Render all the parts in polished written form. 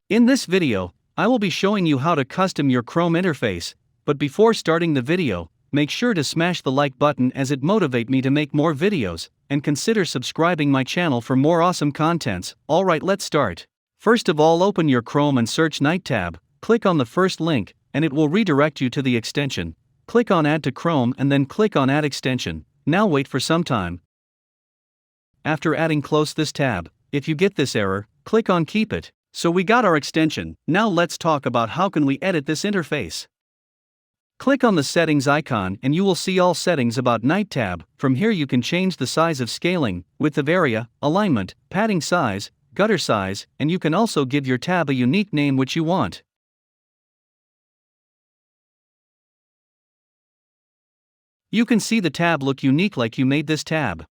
In this video, I will be showing you how to custom your Chrome interface, but before starting the video, make sure to smash the like button as it motivates me to make more videos, and consider subscribing my channel for more awesome contents. Alright, let's start. First of all, open your Chrome and search nightTab, click on the first link, and it will redirect you to the extension. Click on Add to Chrome and then click on Add Extension. Now wait for some time. After adding, close this tab. If you get this error, click on Keep It. So we got our extension. Now let's talk about how can we edit this interface. Click on the settings icon and you will see all settings about nightTab. From here you can change the size of scaling, width of area, alignment, padding size, gutter size, and you can also give your tab a unique name which you want. You can see the tab look unique like you made this tab.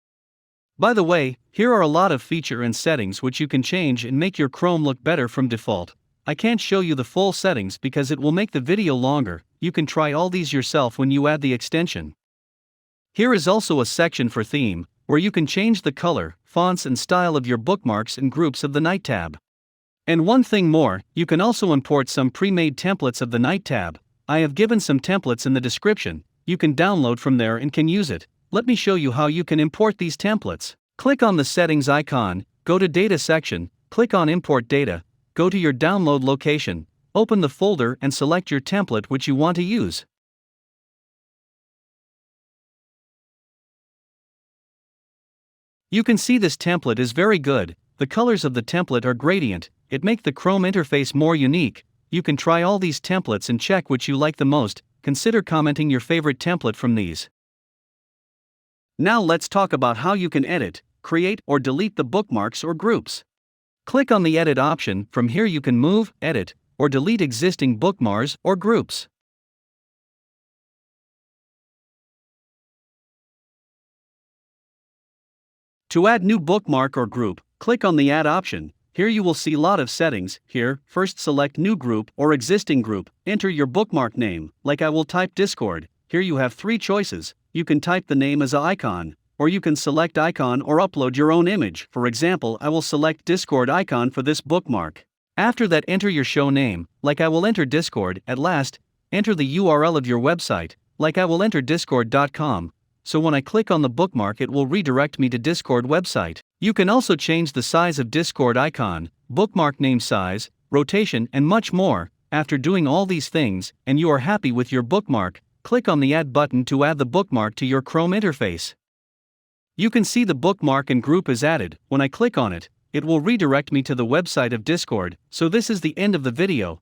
By the way, here are a lot of feature and settings which you can change and make your Chrome look better from default. I can't show you the full settings because it will make the video longer. You can try all these yourself when you add the extension. Here is also a section for theme, where you can change the color, fonts and style of your bookmarks and groups of the nightTab. And one thing more, you can also import some pre-made templates of the nightTab. I have given some templates in the description. You can download from there and can use it. Let me show you how you can import these templates. Click on the settings icon, go to data section, click on import data, go to your download location, open the folder and select your template which you want to use. You can see this template is very good. The colors of the template are gradient. It makes the Chrome interface more unique. You can try all these templates and check which you like the most. Consider commenting your favorite template from these. Now let's talk about how you can edit, create or delete the bookmarks or groups. Click on the edit option. From here you can move, edit, or delete existing bookmarks or groups. To add new bookmark or group, click on the add option. Here you will see a lot of settings. Here, first select new group or existing group, enter your bookmark name, like I will type Discord. Here you have three choices. You can type the name as an icon, or you can select icon or upload your own image. For example, I will select Discord icon for this bookmark. After that, enter your show name, like I will enter Discord. At last, enter the URL of your website, like I will enter discord.com. So when I click on the bookmark it will redirect me to Discord website. You can also change the size of Discord icon, bookmark name size, rotation and much more. After doing all these things, and you are happy with your bookmark, click on the add button to add the bookmark to your Chrome interface. You can see the bookmark and group is added. When I click on it, it will redirect me to the website of Discord. So this is the end of the video.